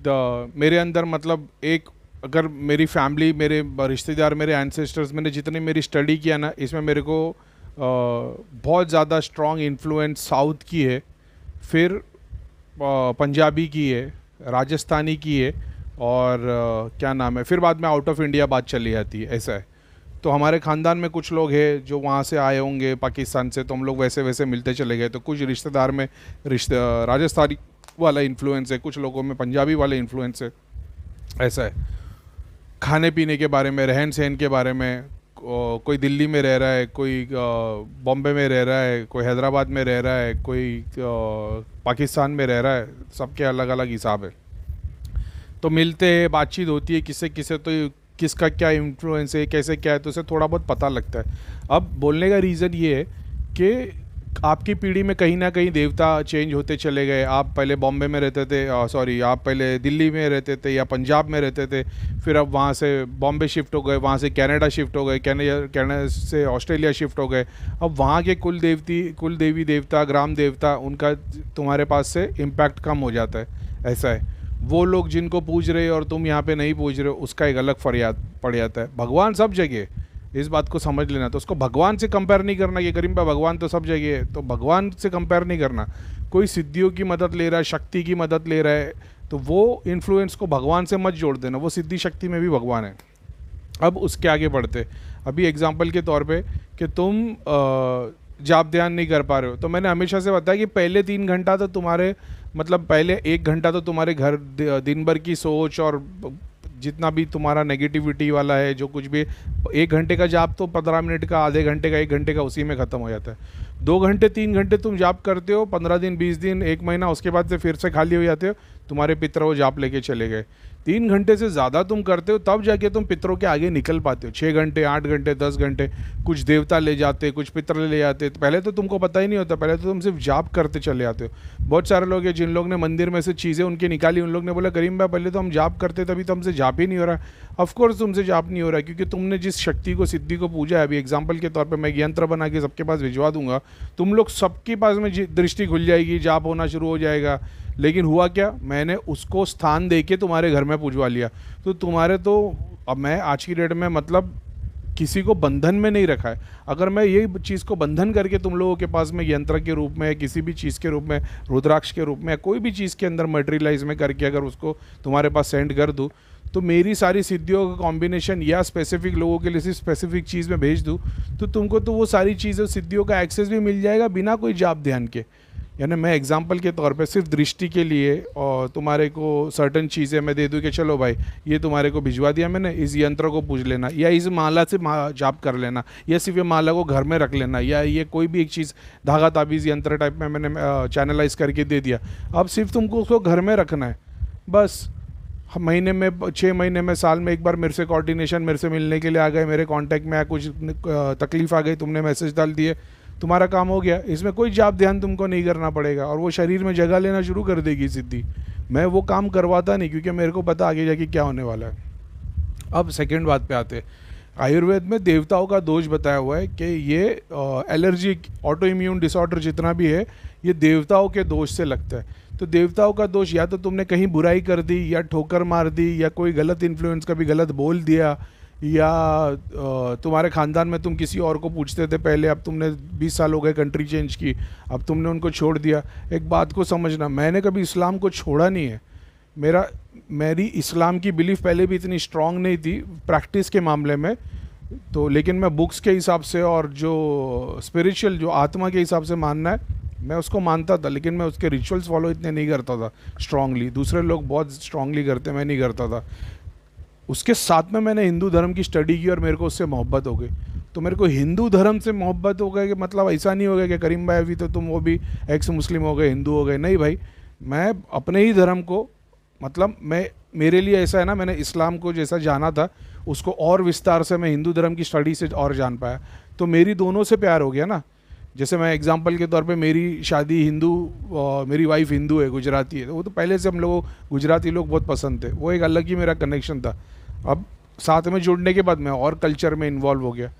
मेरे अंदर मतलब एक, अगर मेरी फैमिली, मेरे रिश्तेदार, मेरे एंसेस्टर्स, मैंने जितनी मेरी स्टडी किया ना, इसमें मेरे को बहुत ज़्यादा स्ट्रॉन्ग इन्फ्लुएंस साउथ की है, फिर पंजाबी की है, राजस्थानी की है, और क्या नाम है, फिर बाद में आउट ऑफ इंडिया बात चली जाती है, ऐसा है। तो हमारे ख़ानदान में कुछ लोग हैं जो वहाँ से आए होंगे पाकिस्तान से, तो हम लोग वैसे वैसे मिलते चले गए। तो कुछ रिश्तेदार में राजस्थानी वाला इन्फ्लुएंस है, कुछ लोगों में पंजाबी वाला इन्फ्लुएंस है, ऐसा है। खाने पीने के बारे में, रहन सहन के बारे में, कोई दिल्ली में रह रहा है, कोई बॉम्बे में रह रहा है, कोई हैदराबाद में रह रहा है, कोई पाकिस्तान में रह रहा है, सबके अलग अलग हिसाब है। तो मिलते हैं, बातचीत होती है, किसे किसे तो किसका क्या इन्फ्लुएंस है, कैसे क्या है, तो उसे थोड़ा बहुत पता लगता है। अब बोलने का रीज़न ये है कि आपकी पीढ़ी में कहीं ना कहीं देवता चेंज होते चले गए। आप पहले बॉम्बे में रहते थे, सॉरी, आप पहले दिल्ली में रहते थे या पंजाब में रहते थे, फिर अब वहाँ से बॉम्बे शिफ्ट हो गए, वहाँ से कनाडा शिफ्ट हो गए, कनाडा से ऑस्ट्रेलिया शिफ्ट हो गए। अब वहाँ के कुल देवी देवता, ग्राम देवता, उनका तुम्हारे पास से इम्पैक्ट कम हो जाता है, ऐसा है। वो लोग जिनको पूज रहे हो और तुम यहाँ पे नहीं पूज रहे हो, उसका एक अलग फरियाद पड़ जाता है। भगवान सब जगह है, इस बात को समझ लेना। तो उसको भगवान से कंपेयर नहीं करना कि करीम भाई भगवान तो सब जगह है, तो भगवान से कंपेयर नहीं करना। कोई सिद्धियों की मदद ले रहा है, शक्ति की मदद ले रहा है, तो वो इन्फ्लुएंस को भगवान से मत जोड़ देना, वो सिद्धि शक्ति में भी भगवान है। अब उसके आगे बढ़ते, अभी एग्जाम्पल के तौर पे कि तुम जाप ध्यान नहीं कर पा रहे हो, तो मैंने हमेशा से बताया कि पहले 3 घंटा तो तुम्हारे, मतलब पहले 1 घंटा तो तुम्हारे घर दिन भर की सोच और जितना भी तुम्हारा नेगेटिविटी वाला है, जो कुछ भी, 1 घंटे का जाप तो 15 मिनट का, आधे घंटे का, 1 घंटे का उसी में ख़त्म हो जाता है। 2 घंटे 3 घंटे तुम जाप करते हो, 15 दिन 20 दिन 1 महीना, उसके बाद से फिर से खाली हो जाते हो, तुम्हारे पितर वो जाप लेके चले गए। 3 घंटे से ज़्यादा तुम करते हो तब जाके तुम पितरों के आगे निकल पाते हो। 6 घंटे 8 घंटे 10 घंटे कुछ देवता ले जाते, कुछ पितर ले जाते, तो पहले तो तुमको पता ही नहीं होता, पहले तो तुम सिर्फ जाप करते चले जाते हो। बहुत सारे लोग हैं जिन लोग ने मंदिर में से चीज़ें उनकी निकाली, उन लोग ने बोला करीम भाई पहले तो हम जाप करते, तभी तो हमसे जाप ही नहीं हो रहा। ऑफकोर्स तुमसे जाप नहीं हो रहा है क्योंकि तुमने जिस शक्ति को, सिद्धि को पूजा है। अभी एग्जाम्पल के तौर पर मैं यंत्र बना के सबके पास भिजवा दूंगा, तुम लोग सबके पास में दृष्टि खुल जाएगी, जाप होना शुरू हो जाएगा। लेकिन हुआ क्या, मैंने उसको स्थान दे के तुम्हारे घर में पूजवा लिया, तो तुम्हारे तो, अब मैं आज की डेट में मतलब किसी को बंधन में नहीं रखा है। अगर मैं ये चीज़ को बंधन करके तुम लोगों के पास में यंत्र के रूप में, किसी भी चीज़ के रूप में, रुद्राक्ष के रूप में, कोई भी चीज़ के अंदर मटेरियलाइज में करके अगर उसको तुम्हारे पास सेंड कर दूँ, तो मेरी सारी सिद्धियों का कॉम्बिनेशन या स्पेसिफिक लोगों के लिए स्पेसिफिक चीज़ में भेज दूँ, तो तुमको तो वो सारी चीज़ें, सिद्धियों का एक्सेस भी मिल जाएगा बिना कोई जाप ध्यान के। यानी मैं एग्जांपल के तौर पे सिर्फ दृष्टि के लिए और तुम्हारे को सर्टन चीज़ें मैं दे दूँ कि चलो भाई ये तुम्हारे को भिजवा दिया मैंने, इस यंत्र को पूज लेना, या इस माला से जाप कर लेना, या सिर्फ ये माला को घर में रख लेना, या ये कोई भी एक चीज़ धागा ताबीज़ यंत्र टाइप में मैंने चैनलाइज करके दे दिया। अब सिर्फ तुमको उसको घर में रखना है बस। महीने में, 6 महीने में, साल में एक बार मेरे से कोऑर्डिनेशन, मेरे से मिलने के लिए आ गए, मेरे कांटेक्ट में कुछ तकलीफ़ आ गई, तुमने मैसेज डाल दिए, तुम्हारा काम हो गया। इसमें कोई जाप ध्यान तुमको नहीं करना पड़ेगा और वो शरीर में जगह लेना शुरू कर देगी सिद्धि। मैं वो काम करवाता नहीं क्योंकि मेरे को पता आगे जाके क्या होने वाला है। अब सेकंड बात पे आते हैं। आयुर्वेद में देवताओं का दोष बताया हुआ है कि ये एलर्जी, ऑटो इम्यून डिसऑर्डर जितना भी है, ये देवताओं के दोष से लगता है। तो देवताओं का दोष, या तो तुमने कहीं बुराई कर दी, या ठोकर मार दी, या कोई गलत इन्फ्लुएंस कभी गलत बोल दिया, या तुम्हारे ख़ानदान में तुम किसी और को पूछते थे पहले, अब तुमने 20 साल हो गए कंट्री चेंज की, अब तुमने उनको छोड़ दिया। एक बात को समझना, मैंने कभी इस्लाम को छोड़ा नहीं है। मेरी इस्लाम की बिलीफ पहले भी इतनी स्ट्रांग नहीं थी प्रैक्टिस के मामले में, तो लेकिन मैं बुक्स के हिसाब से और जो स्पिरिचुअल, जो आत्मा के हिसाब से मानना है, मैं उसको मानता था, लेकिन मैं उसके रिचुअल्स फॉलो इतने नहीं करता था स्ट्रांगली। दूसरे लोग बहुत स्ट्रांगली करते, मैं नहीं करता था। उसके साथ में मैंने हिंदू धर्म की स्टडी की और मेरे को उससे मोहब्बत हो गई। तो मेरे को हिंदू धर्म से मोहब्बत हो गई कि मतलब ऐसा नहीं हो गया कि करीम भाई अभी तो तुम वो भी एक्स मुस्लिम हो गए, हिंदू हो गए। नहीं भाई, मैं अपने ही धर्म को, मतलब मेरे लिए ऐसा है ना, मैंने इस्लाम को जैसा जाना था उसको और विस्तार से मैं हिंदू धर्म की स्टडी से और जान पाया, तो मेरी दोनों से प्यार हो गया ना। जैसे मैं एग्जांपल के तौर पे, मेरी शादी हिंदू, मेरी वाइफ हिंदू है, गुजराती है, तो वो तो पहले से हम लोग गुजराती लोग बहुत पसंद थे, वो एक अलग ही मेरा कनेक्शन था। अब साथ में जुड़ने के बाद मैं और कल्चर में इन्वॉल्व हो गया।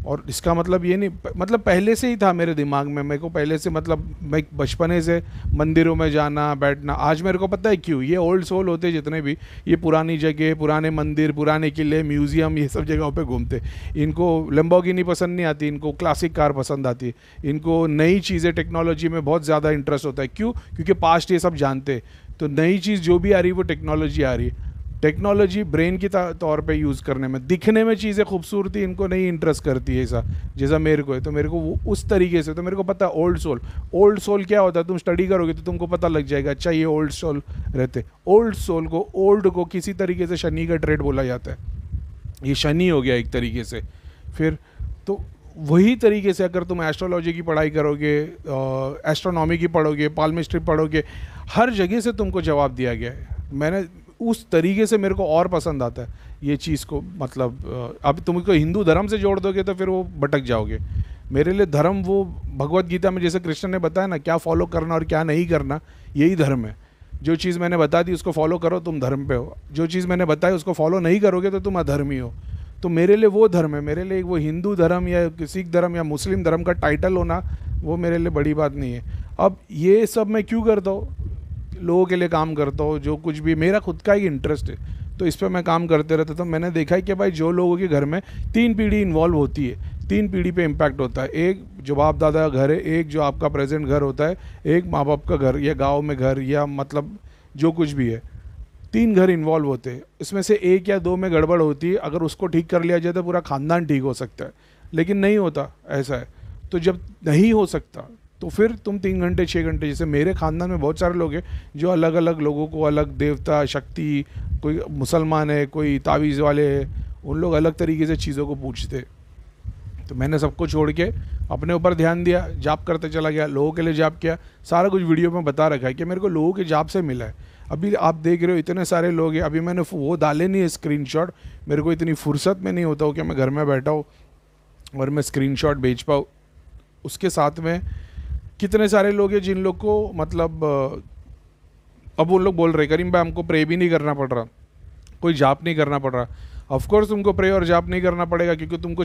और इसका मतलब ये नहीं, मतलब पहले से ही था मेरे दिमाग में, मेरे को पहले से, मतलब मैं बचपने से मंदिरों में जाना बैठना। आज मेरे को पता है क्यों, ये ओल्ड सोल होते जितने भी, ये पुरानी जगह, पुराने मंदिर, पुराने किले, म्यूज़ियम, ये सब जगहों पे घूमते। इनको लैम्बोर्गिनी पसंद नहीं आती, इनको क्लासिक कार पसंद आती है, इनको नई चीज़ें, टेक्नोलॉजी में बहुत ज़्यादा इंटरेस्ट होता है। क्यों? क्योंकि पास्ट ये सब जानते। तो नई चीज़ जो भी आ रही है वो टेक्नोलॉजी आ रही है। टेक्नोलॉजी ब्रेन की तौर पे यूज़ करने में, दिखने में चीज़ें खूबसूरती इनको नहीं इंटरेस्ट करती है ऐसा जैसा मेरे को है। तो मेरे को वो उस तरीके से, तो मेरे को पता है ओल्ड सोल। ओल्ड सोल क्या होता है, तुम स्टडी करोगे तो तुमको पता लग जाएगा, अच्छा ये ओल्ड सोल रहते। ओल्ड सोल को, ओल्ड को किसी तरीके से शनि का ट्रेड बोला जाता है, ये शनि हो गया एक तरीके से। फिर तो वही तरीके से अगर तुम एस्ट्रोलॉजी की पढ़ाई करोगे, एस्ट्रोनॉमी की पढ़ोगे, पाल्मिस्ट्री पढ़ोगे, हर जगह से तुमको जवाब दिया गया है। मैंने उस तरीके से, मेरे को और पसंद आता है ये चीज़ को। मतलब अब तुमको हिंदू धर्म से जोड़ दोगे तो फिर वो भटक जाओगे। मेरे लिए धर्म वो भगवत गीता में जैसे कृष्ण ने बताया ना, क्या फॉलो करना और क्या नहीं करना, यही धर्म है। जो चीज़ मैंने बता दी उसको फॉलो करो, तुम धर्म पे हो। जो चीज़ मैंने बताई उसको फॉलो नहीं करोगे तो तुम अधर्मी हो। तो मेरे लिए वो धर्म है। मेरे लिए वो हिंदू धर्म या सिख धर्म या मुस्लिम धर्म का टाइटल होना वो मेरे लिए बड़ी बात नहीं है। अब ये सब मैं क्यों करता हूँ, लोगों के लिए काम करता हूँ, जो कुछ भी मेरा खुद का ही इंटरेस्ट है तो इस पर मैं काम करते रहता। तो मैंने देखा है कि भाई जो लोगों के घर में 3 पीढ़ी इन्वॉल्व होती है, 3 पीढ़ी पे इम्पैक्ट होता है। एक जो बाप दादा का घर है, एक जो आपका प्रेजेंट घर होता है, एक माँ बाप का घर या गाँव में घर या मतलब जो कुछ भी है, 3 घर इन्वॉल्व होते हैं। इसमें से 1 या 2 में गड़बड़ होती है, अगर उसको ठीक कर लिया जाए तो पूरा खानदान ठीक हो सकता है, लेकिन नहीं होता ऐसा है। तो जब नहीं हो सकता तो फिर तुम 3 घंटे 6 घंटे, जैसे मेरे ख़ानदान में बहुत सारे लोग हैं जो अलग अलग लोगों को, अलग देवता शक्ति, कोई मुसलमान है, कोई तावीज़ वाले है, उन लोग अलग तरीके से चीज़ों को पूछते। तो मैंने सबको छोड़ के अपने ऊपर ध्यान दिया, जाप करते चला गया, लोगों के लिए जाप किया। सारा कुछ वीडियो में बता रखा है कि मेरे को लोगों के जाप से मिला है। अभी आप देख रहे हो इतने सारे लोग हैं, अभी मैंने वो डाले नहीं है स्क्रीनशॉट, मेरे को इतनी फुर्सत में नहीं होता हो कि मैं घर में बैठा हूँ और मैं स्क्रीनशॉट भेज पाऊँ। उसके साथ में कितने सारे लोग हैं जिन लोग को मतलब अब वो लोग बोल रहे करीम भाई हमको प्रे भी नहीं करना पड़ रहा, कोई जाप नहीं करना पड़ रहा। ऑफकोर्स तुमको प्रे और जाप नहीं करना पड़ेगा क्योंकि तुमको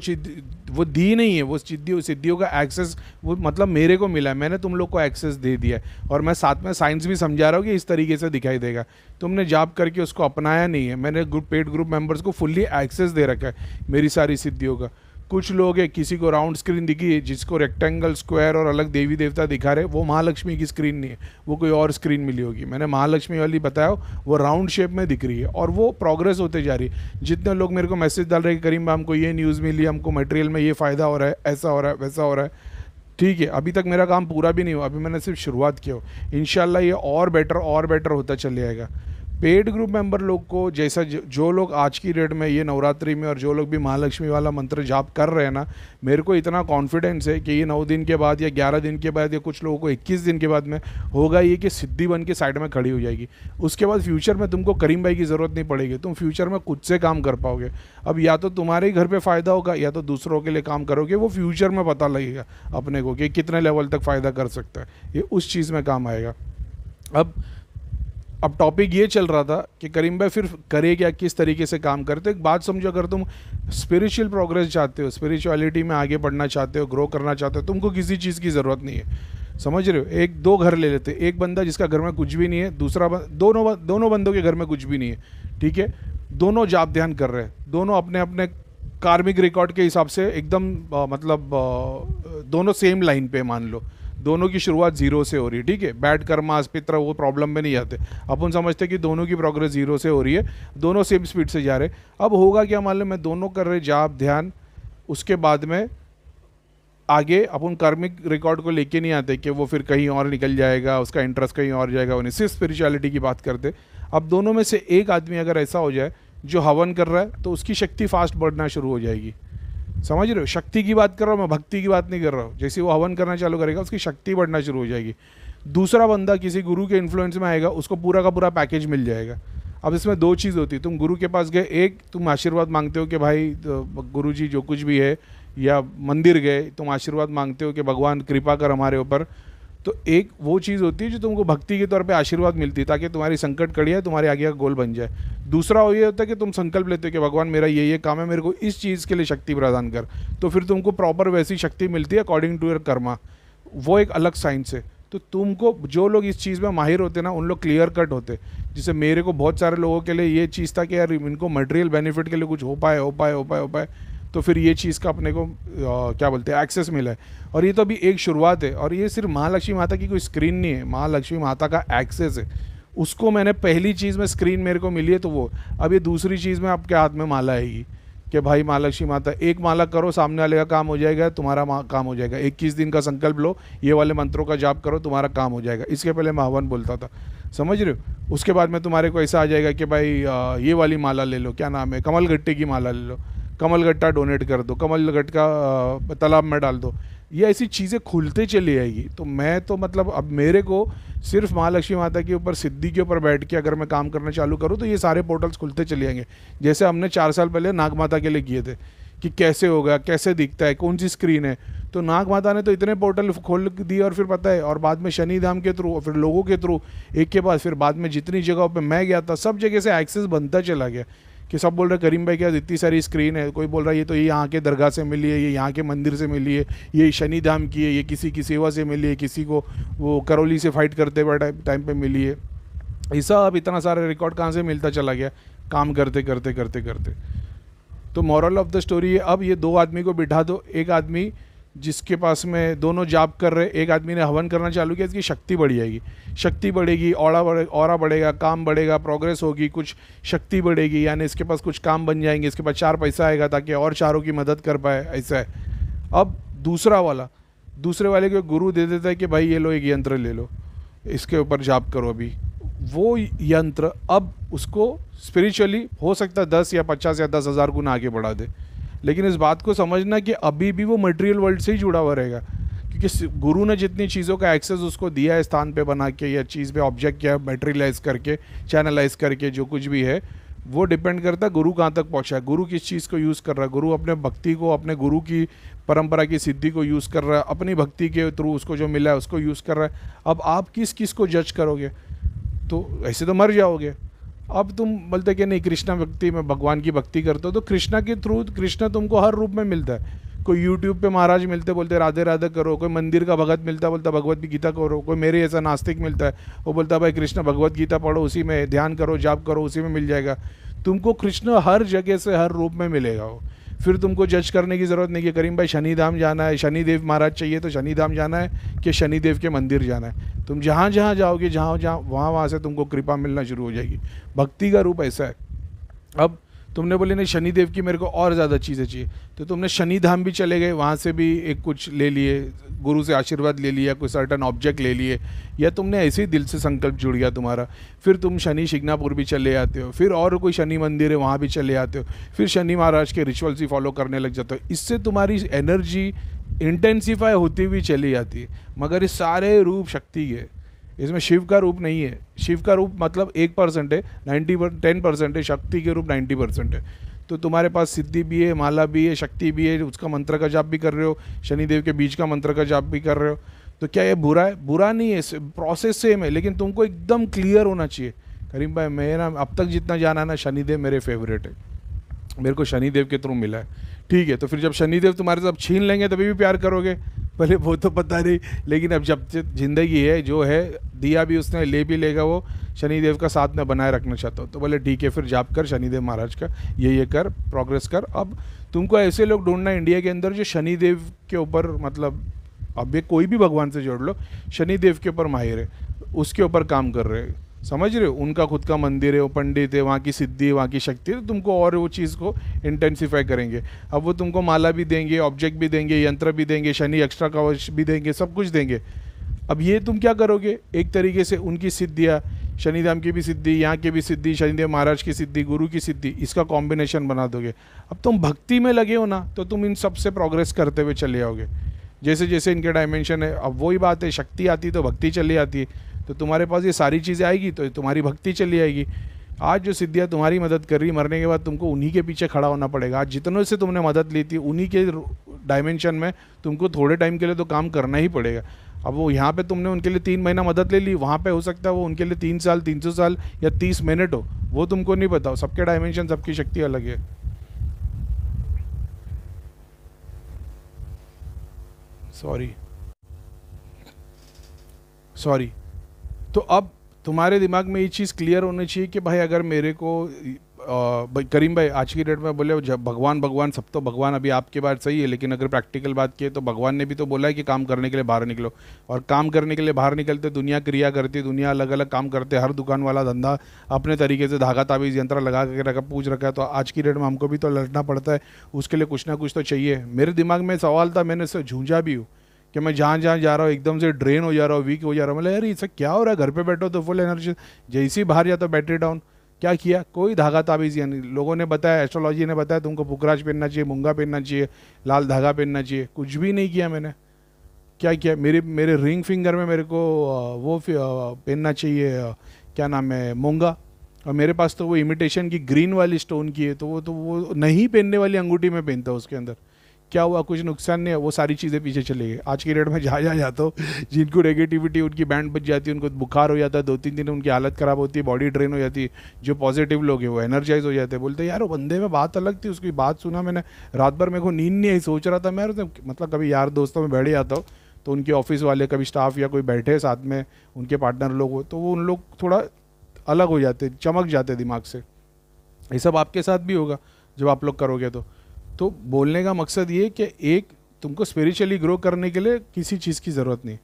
वो दी नहीं है, वो सिद्धियों का एक्सेस वो मतलब मेरे को मिला है, मैंने तुम लोग को एक्सेस दे दिया है। और मैं साथ में साइंस भी समझा रहा हूँ कि इस तरीके से दिखाई देगा। तुमने जाप करके उसको अपनाया नहीं है। मैंने पेड ग्रुप मेंबर्स को फुल्ली एक्सेस दे रखा है मेरी सारी सिद्धियों का। कुछ लोग हैं, किसी को राउंड स्क्रीन दिखी है, जिसको रेक्टेंगल, स्क्वायर और अलग देवी देवता दिखा रहे, वो महालक्ष्मी की स्क्रीन नहीं है, वो कोई और स्क्रीन मिली होगी। मैंने महालक्ष्मी वाली बताया, वो राउंड शेप में दिख रही है और वो प्रोग्रेस होते जा रही है। जितने लोग मेरे को मैसेज डाल रहे हैं कि करीम भाई हमको ये न्यूज़ मिली, हमको मटेरियल में ये फ़ायदा हो रहा है, ऐसा हो रहा है, वैसा हो रहा है, ठीक है। अभी तक मेरा काम पूरा भी नहीं हुआ, अभी मैंने सिर्फ शुरुआत किया हो। इंशाल्लाह ये और बेटर होता चल जाएगा। पेड ग्रुप मेंबर लोग को जैसा जो लोग आज की डेट में ये नवरात्रि में और जो लोग भी महालक्ष्मी वाला मंत्र जाप कर रहे हैं ना, मेरे को इतना कॉन्फिडेंस है कि ये 9 दिन के बाद या 11 दिन के बाद या कुछ लोगों को 21 दिन के बाद में होगा ये कि सिद्धि बन के साइड में खड़ी हो जाएगी। उसके बाद फ्यूचर में तुमको करीम भाई की ज़रूरत नहीं पड़ेगी, तुम फ्यूचर में खुद से काम कर पाओगे। अब या तो तुम्हारे ही घर पर फ़ायदा होगा या तो दूसरों के लिए काम करोगे, वो फ्यूचर में पता लगेगा अपने को कि कितने लेवल तक फ़ायदा कर सकता है, ये उस चीज़ में काम आएगा। अब टॉपिक ये चल रहा था कि करीम भाई फिर करे क्या, किस तरीके से काम करते। एक बात समझो, अगर तुम स्पिरिचुअल प्रोग्रेस चाहते हो, स्पिरिचुअलिटी में आगे बढ़ना चाहते हो, ग्रो करना चाहते हो, तुमको किसी चीज़ की ज़रूरत नहीं है। समझ रहे हो? 1-2 घर ले लेते, एक बंदा जिसका घर में कुछ भी नहीं है, दूसरा दोनों बंदों के घर में कुछ भी नहीं है, ठीक है। दोनों जाप ध्यान कर रहे हैं, दोनों अपने अपने कार्मिक रिकॉर्ड के हिसाब से एकदम मतलब दोनों सेम लाइन पे मान लो, दोनों की शुरुआत 0 से हो रही है, ठीक है। बैड कर्मा पित्र वो प्रॉब्लम में नहीं आते, अपन समझते कि दोनों की प्रोग्रेस 0 से हो रही है, दोनों सेम स्पीड से जा रहे। अब होगा क्या, मान लो मैं दोनों कर रहे जाप ध्यान, उसके बाद में आगे अपन कार्मिक रिकॉर्ड को लेके नहीं आते कि वो फिर कहीं और निकल जाएगा, उसका इंटरेस्ट कहीं और जाएगा, उन्हें सिर्फ स्पिरिचुअलिटी की बात करते। अब दोनों में से एक आदमी अगर ऐसा हो जाए जो हवन कर रहा है तो उसकी शक्ति फास्ट बढ़ना शुरू हो जाएगी। समझ रहे हो? शक्ति की बात कर रहा हूँ मैं, भक्ति की बात नहीं कर रहा हूँ। जैसे वो हवन करना चालू करेगा उसकी शक्ति बढ़ना शुरू हो जाएगी। दूसरा बंदा किसी गुरु के इन्फ्लुएंस में आएगा, उसको पूरा का पूरा पैकेज मिल जाएगा। अब इसमें 2 चीज़ होती है, तुम गुरु के पास गए, एक तुम आशीर्वाद मांगते हो कि भाई गुरु जी जो कुछ भी है, या मंदिर गए तुम आशीर्वाद मांगते हो कि भगवान कृपा कर हमारे ऊपर। तो एक वो चीज़ होती है जो तुमको भक्ति के तौर पे आशीर्वाद मिलती है ताकि तुम्हारी संकट कड़ियाँ तुम्हारे आगे का गोल बन जाए। दूसरा ये होता है कि तुम संकल्प लेते हो कि भगवान मेरा ये काम है, मेरे को इस चीज़ के लिए शक्ति प्रदान कर, तो फिर तुमको प्रॉपर वैसी शक्ति मिलती है अकॉर्डिंग टू योर कर्मा। वो एक अलग साइंस है। तो तुमको जो लोग इस चीज़ में माहिर होते ना, उन लोग क्लियर कट होते। जैसे मेरे को बहुत सारे लोगों के लिए ये चीज़ था कि यार इनको मटेरियल बेनिफिट के लिए कुछ हो पाए, तो फिर ये चीज़ का अपने को क्या बोलते हैं एक्सेस मिला है। और ये तो अभी एक शुरुआत है, और ये सिर्फ महालक्ष्मी माता की कोई स्क्रीन नहीं है, महालक्ष्मी माता का एक्सेस है। उसको मैंने पहली चीज़ में स्क्रीन मेरे को मिली है, तो वो अब ये दूसरी चीज़ में आपके हाथ में माला आएगी कि भाई महालक्ष्मी माता, एक माला करो, सामने वाले का काम हो जाएगा, तुम्हारा काम हो जाएगा। 21 दिन का संकल्प लो, ये वाले मंत्रों का जाप करो, तुम्हारा काम हो जाएगा। इसके पहले मैं हवन बोलता था, समझ रहे हो। उसके बाद में तुम्हारे को ऐसा आ जाएगा कि भाई ये वाली माला ले लो, क्या नाम है, कमल गट्टे की माला ले लो, कमल गट्टा डोनेट कर दो, कमल गट्टा तालाब में डाल दो। ये ऐसी चीज़ें खुलते चली आएगी। तो मैं तो मतलब अब मेरे को सिर्फ महालक्ष्मी माता के ऊपर, सिद्धि के ऊपर बैठ के अगर मैं काम करना चालू करूँ तो ये सारे पोर्टल्स खुलते चले आएंगे। जैसे हमने 4 साल पहले नाग माता के लिए किए थे कि कैसे होगा, कैसे दिखता है, कौन सी स्क्रीन है, तो नाग माता ने तो इतने पोर्टल खोल दिए। और फिर पता है, और बाद में शनिधाम के थ्रू, और फिर लोगों के थ्रू, एक के बाद फिर बाद में जितनी जगहों पे मैं गया था सब जगह से एक्सेस बनता चला गया कि सब बोल रहे करीम भाई क्या इतनी सारी स्क्रीन है। कोई बोल रहा है ये तो ये यहाँ के दरगाह से मिली है, ये यहाँ के मंदिर से मिली है, ये शनिधाम की है, ये किसी की सेवा से मिली है, किसी को वो करौली से फाइट करते हुए टाइम पे मिली है। ऐसा अब इतना सारा रिकॉर्ड कहाँ से मिलता चला गया काम करते करते करते करते। तो मॉरल ऑफ द स्टोरी है, अब ये 2 आदमी को बिठा दो, एक आदमी जिसके पास में दोनों जाप कर रहे, एक आदमी ने हवन करना चालू किया, इसकी शक्ति बढ़ जाएगी, शक्ति बढ़ेगी, ऑरा बढ़ेगा, काम बढ़ेगा, प्रोग्रेस होगी, कुछ शक्ति बढ़ेगी, यानी इसके पास कुछ काम बन जाएंगे, इसके पास 4 पैसा आएगा ताकि और 4 की मदद कर पाए, ऐसा है। अब दूसरे वाले को गुरु दे देता है कि भाई ये लो एक यंत्र ले लो, इसके ऊपर जाप करो। अभी वो यंत्र अब उसको स्पिरिचुअली हो सकता है 10 या 50 या 10,000 गुना आगे बढ़ा दे, लेकिन इस बात को समझना कि अभी भी वो मटेरियल वर्ल्ड से ही जुड़ा हुआ रहेगा, क्योंकि गुरु ने जितनी चीज़ों का एक्सेस उसको दिया है स्थान पे बना के या चीज़ पे ऑब्जेक्ट किया, मटेरियलाइज करके, चैनलाइज करके, जो कुछ भी है वो डिपेंड करता है गुरु कहाँ तक पहुँचा है, गुरु किस चीज़ को यूज़ कर रहा है। गुरु अपने भक्ति को, अपने गुरु की परंपरा की सिद्धि को यूज़ कर रहा है, अपनी भक्ति के थ्रू उसको जो मिला है उसको यूज़ कर रहा है। अब आप किस किस को जज करोगे, तो ऐसे तो मर जाओगे। अब तुम बोलते कि नहीं कृष्णा भक्ति में भगवान की भक्ति करते हो, तो कृष्णा के थ्रू कृष्णा तुमको हर रूप में मिलता है। कोई यूट्यूब पे महाराज मिलते बोलते राधे राधे करो, कोई मंदिर का भगत मिलता बोलता भगवत गीता करो, कोई मेरे ऐसा नास्तिक मिलता है वो बोलता भाई कृष्ण भगवत गीता पढ़ो, उसी में ध्यान करो, जाप करो, उसी में मिल जाएगा। तुमको कृष्ण हर जगह से हर रूप में मिलेगा वो। फिर तुमको जज करने की ज़रूरत नहीं कि करीम भाई शनिधाम जाना है, शनिदेव महाराज चाहिए तो शनिधाम जाना है कि शनिदेव के मंदिर जाना है। तुम जहाँ जहाँ जाओगे, जहाँ वहाँ से तुमको कृपा मिलना शुरू हो जाएगी। भक्ति का रूप ऐसा है। अब तुमने बोले नहीं शनिदेव की मेरे को और ज़्यादा चीज़ें चाहिए, तो तुमने शनिधाम भी चले गए, वहाँ से भी एक कुछ ले लिए, गुरु से आशीर्वाद ले लिया, कोई सर्टन ऑब्जेक्ट ले लिए, या तुमने ऐसे ही दिल से संकल्प जुड़ गया तुम्हारा। फिर तुम शनि शिग्नापुर भी चले आते हो, फिर और कोई शनि मंदिर है वहाँ भी चले आते हो, फिर शनि महाराज के रिचुअल्स ही फॉलो करने लग जाते हो। इससे तुम्हारी एनर्जी इंटेंसीफाई होती हुई चली जाती है। मगर ये सारे रूप शक्ति के, इसमें शिव का रूप नहीं है। शिव का रूप मतलब 1% है, 10% है, शक्ति के रूप 90% है। तो तुम्हारे पास सिद्धि भी है, माला भी है, शक्ति भी है, उसका मंत्र का जाप भी कर रहे हो, शनिदेव के बीच का मंत्र का जाप भी कर रहे हो, तो क्या ये बुरा है? बुरा नहीं है, प्रोसेस सेम है, लेकिन तुमको एकदम क्लियर होना चाहिए। करीम भाई मेरा अब तक जितना जाना है ना, शनिदेव मेरे फेवरेट है, मेरे को शनिदेव के थ्रू मिला है। ठीक है, तो फिर जब शनिदेव तुम्हारे से अब छीन लेंगे तभी भी प्यार करोगे, पहले वो तो पता नहीं, लेकिन अब जब जिंदगी है जो है, दिया भी उसने, ले भी लेगा, वो शनिदेव का साथ में बनाए रखना चाहता हो, तो बोले ठीक है फिर जाप कर शनिदेव महाराज का, ये कर, प्रोग्रेस कर। अब तुमको ऐसे लोग ढूंढना इंडिया के अंदर जो शनिदेव के ऊपर, मतलब अब ये कोई भी भगवान से जोड़ लो, शनिदेव के ऊपर माहिर है, उसके ऊपर काम कर रहे हैं, समझ रहे हो, उनका खुद का मंदिर है, वो पंडित है, वहाँ की सिद्धि है, वहाँ की शक्ति है, तो तुमको और वो चीज़ को इंटेंसीफाई करेंगे। अब वो तुमको माला भी देंगे, ऑब्जेक्ट भी देंगे, यंत्र भी देंगे, शनि एक्स्ट्रा कवच भी देंगे, सब कुछ देंगे। अब ये तुम क्या करोगे? एक तरीके से उनकी सिद्धियाँ, शनिधाम की भी सिद्धि, यहाँ की भी सिद्धि, शनिदेव महाराज की सिद्धि, गुरु की सिद्धि, इसका कॉम्बिनेशन बना दोगे। अब तुम भक्ति में लगे हो ना, तो तुम इन सब से प्रोग्रेस करते हुए चले आओगे। जैसे जैसे इनके डायमेंशन है, अब वही बात है, शक्ति आती तो भक्ति चली आती है, तो तुम्हारे पास ये सारी चीज़ें आएगी तो तुम्हारी भक्ति चली आएगी। आज जो सिद्धियाँ तुम्हारी मदद कर रही, मरने के बाद तुमको उन्हीं के पीछे खड़ा होना पड़ेगा। आज जितनों से तुमने मदद ली थी, उन्हीं के डायमेंशन में तुमको थोड़े टाइम के लिए तो काम करना ही पड़ेगा। अब वो यहाँ पे तुमने उनके लिए 3 महीना मदद ले ली, वहाँ पे हो सकता है वो उनके लिए 3 साल, 300 साल या 30 मिनट हो, वो तुमको नहीं पता। सबके डायमेंशन, सबकी शक्ति अलग है। Sorry sorry. तो अब तुम्हारे दिमाग में ये चीज़ क्लियर होनी चाहिए कि भाई अगर मेरे को भाई करीम भाई आज की डेट में बोले जब भगवान भगवान सब, तो भगवान अभी आपकी बात सही है, लेकिन अगर प्रैक्टिकल बात की तो भगवान ने भी तो बोला है कि काम करने के लिए बाहर निकलो, और काम करने के लिए बाहर निकलते दुनिया क्रिया करती, दुनिया अलग अलग काम करते, हर दुकान वाला धंधा अपने तरीके से धागा ताबीज़ यंत्र लगा के रखा, पूछ रखा है। तो आज की डेट में हमको भी तो लड़ना पड़ता है, उसके लिए कुछ ना कुछ तो चाहिए। मेरे दिमाग में सवाल था, मैंने इससे झूंझा भी हूँ कि मैं जहाँ जहाँ जा रहा हूँ एकदम से ड्रेन हो जा रहा हूँ, वीक हो जा रहा हूँ। मतलब यार इससे क्या हो रहा है, घर पे बैठो तो फुल एनर्जी, जैसे ही बाहर जाता बैटरी डाउन। क्या किया? कोई धागा ताबीज़ यानी लोगों ने बताया, एस्ट्रोलॉजी ने बताया तुमको पुखराज पहनना चाहिए, मूंगा पहनना चाहिए, लाल धागा पहनना चाहिए, कुछ भी नहीं किया मैंने। क्या किया? मेरे मेरे रिंग फिंगर में मेरे को वो पहनना चाहिए, क्या नाम है, मूंगा। और मेरे पास तो वो इमिटेशन की ग्रीन वाली स्टोन की है, तो वो नहीं पहनने वाली अंगूठी में पहनता हूँ। उसके अंदर क्या हुआ? कुछ नुकसान नहीं है, वो सारी चीज़ें पीछे चली गई। आज की डेट में जहाँ जहाँ जाता हूँ, जिनको नेगेटिविटी उनकी बैंड बच जाती है, उनको बुखार हो जाता है, 2-3 दिन उनकी हालत ख़राब होती है, बॉडी ड्रेन हो जाती है। जो पॉजिटिव लोग हैं वो एनर्जाइज हो जाते हैं, बोलते हैं यार वो बंदे में बात अलग थी, उसकी बात सुना मैंने, रात भर मेरे को नींद नहीं आई, सोच रहा था मैं। मतलब कभी यार दोस्तों में बैठ जाता हूँ तो उनके ऑफिस वाले, कभी स्टाफ या कोई बैठे साथ में, उनके पार्टनर लोग हो, तो वो उन लोग थोड़ा अलग हो जाते, चमक जाते दिमाग से। ये सब आपके साथ भी होगा जब आप लोग करोगे। तो बोलने का मकसद ये कि एक तुमको स्पिरिचुअली ग्रो करने के लिए किसी चीज़ की ज़रूरत नहीं।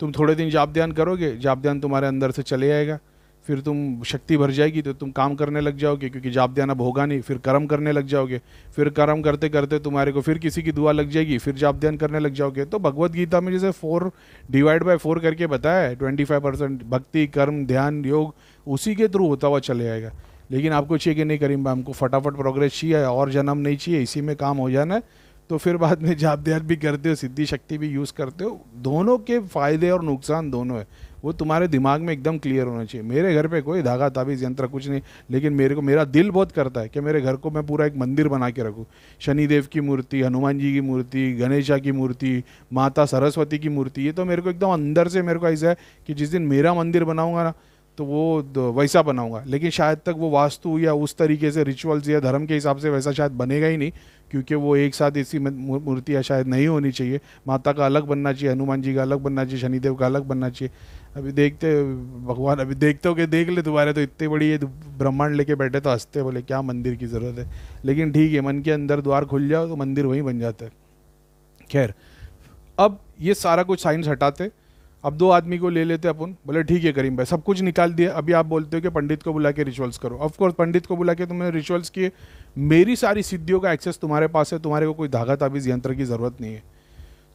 तुम थोड़े दिन जाप ध्यान करोगे, जाप ध्यान तुम्हारे अंदर से चले आएगा, फिर तुम शक्ति भर जाएगी तो तुम काम करने लग जाओगे, क्योंकि जाप ध्यान अब होगा नहीं। फिर कर्म करने लग जाओगे, फिर कर्म करते करते तुम्हारे को फिर किसी की दुआ लग जाएगी, फिर जाप ध्यान करने लग जाओगे। तो भगवत गीता में जैसे 4/4 करके बताया है, 25% भक्ति, कर्म, ध्यान, योग उसी के थ्रू होता हुआ चले आएगा। लेकिन आपको चाहिए कि नहीं करीम भाई हमको फटाफट प्रोग्रेस चाहिए और जन्म नहीं चाहिए, इसी में काम हो जाना है, तो फिर बाद में जाप ध्यान भी करते हो, सिद्धि शक्ति भी यूज़ करते हो। दोनों के फ़ायदे और नुकसान दोनों है, वो तुम्हारे दिमाग में एकदम क्लियर होना चाहिए। मेरे घर पे कोई धागा ताबीज़ यंत्र कुछ नहीं, लेकिन मेरा दिल बहुत करता है कि मेरे घर को मैं पूरा एक मंदिर बना के रखूँ। शनिदेव की मूर्ति, हनुमान जी की मूर्ति, गणेशा की मूर्ति, माता सरस्वती की मूर्ति, ये तो मेरे को एकदम अंदर से मेरे को ऐसा है कि जिस दिन मेरा मंदिर बनाऊँगा ना तो वो वैसा बनाऊंगा। लेकिन शायद तक वो वास्तु या उस तरीके से रिचुअल्स या धर्म के हिसाब से वैसा शायद बनेगा ही नहीं, क्योंकि वो एक साथ इसी मूर्तियाँ शायद नहीं होनी चाहिए। माता का अलग बनना चाहिए, हनुमान जी का अलग बनना चाहिए, शनिदेव का अलग बनना चाहिए। अभी देखते भगवान, अभी देखते हो कि देख ले, तुम्हारे तो इतने बड़ी ये ब्रह्मांड लेके बैठे तो हंसते, बोले क्या मंदिर की ज़रूरत है। लेकिन ठीक है, मन के अंदर द्वार खुल जाओ तो मंदिर वहीं बन जाता है। खैर, अब ये सारा कुछ साइंस हटाते, अब 2 आदमी को ले लेते अपन। बोले ठीक है करीम भाई, सब कुछ निकाल दिया, अभी आप बोलते हो कि पंडित को बुला के रिचुअल्स करो। ऑफ कोर्स पंडित को बुला के तुमने रिचुअल्स किए, मेरी सारी सिद्धियों का एक्सेस तुम्हारे पास है, तुम्हारे को कोई धागा ताबीज़ यंत्र की ज़रूरत नहीं है।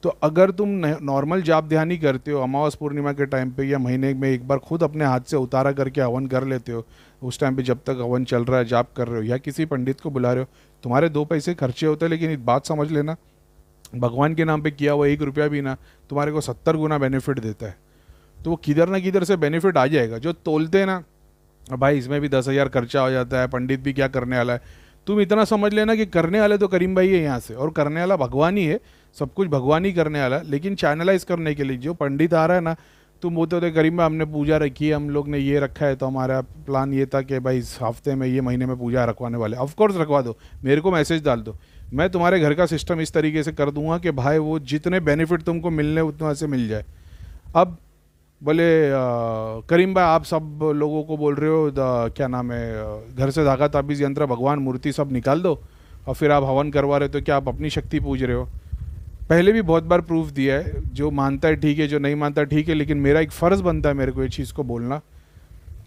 तो अगर तुम नॉर्मल जाप ध्यान ही करते हो, अमावस पूर्णिमा के टाइम पे या महीने में एक बार खुद अपने हाथ से उतारा करके हवन कर लेते हो, उस टाइम पे जब तक हवन चल रहा है जाप कर रहे हो, या किसी पंडित को बुला रहे हो, तुम्हारे 2 पैसे खर्चे होते हैं। लेकिन एक बात समझ लेना, भगवान के नाम पे किया हुआ 1 रुपया भी ना तुम्हारे को 70 गुना बेनिफिट देता है। तो वो किधर ना किधर से बेनिफिट आ जाएगा। जो तोलते हैं ना भाई इसमें भी 10,000 खर्चा हो जाता है, पंडित भी क्या करने वाला है, तुम इतना समझ लेना कि करने वाले तो करीम भाई है यहाँ से, और करने वाला भगवान ही है, सब कुछ भगवान ही करने वाला। लेकिन चैनलाइज करने के लिए जो पंडित आ रहा है ना, तुम बोलते होते करीम भाई हमने पूजा रखी है, हम लोग ने ये रखा है, तो हमारा प्लान ये था कि भाई इस हफ्ते में ये महीने में पूजा रखवाने वाले। ऑफकोर्स रखवा दो, मेरे को मैसेज डाल दो, मैं तुम्हारे घर का सिस्टम इस तरीके से कर दूंगा कि भाई वो जितने बेनिफिट तुमको मिलने उतना से मिल जाए। अब बोले करीम भाई आप सब लोगों को बोल रहे हो क्या नाम है, घर से धागा ताबीज़ यंत्र भगवान मूर्ति सब निकाल दो और फिर आप हवन करवा रहे हो, तो क्या आप अपनी शक्ति पूज रहे हो? पहले भी बहुत बार प्रूफ दिया है, जो मानता है ठीक है, जो नहीं मानता ठीक है, लेकिन मेरा एक फ़र्ज़ बनता है मेरे को ये चीज़ को बोलना।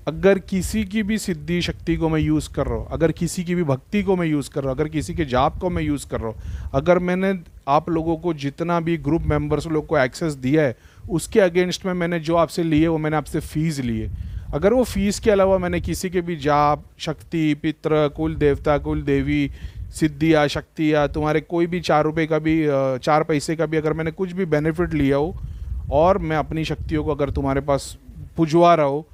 अगर किसी की भी सिद्धि शक्ति को मैं यूज़ कर रहा हूँ, अगर किसी की भी भक्ति को मैं यूज़ कर रहा हूँ, अगर किसी के जाप को मैं यूज़ कर रहा हूँ, अगर मैंने आप लोगों को जितना भी ग्रुप मेंबर्स लोग को एक्सेस दिया है, उसके अगेंस्ट में मैंने जो आपसे लिए वो मैंने आपसे फ़ीस लिए। अगर वो फ़ीस के अलावा मैंने किसी के भी जाप, शक्ति, पितृ, कुल देवता, कुल देवी, सिद्धियाँ, शक्तियाँ, तुम्हारे कोई भी 4 रुपये का भी 4 पैसे का भी अगर मैंने कुछ भी बेनिफिट लिया हो, और मैं अपनी शक्तियों को अगर तुम्हारे पास पुजवा रहा हूँ,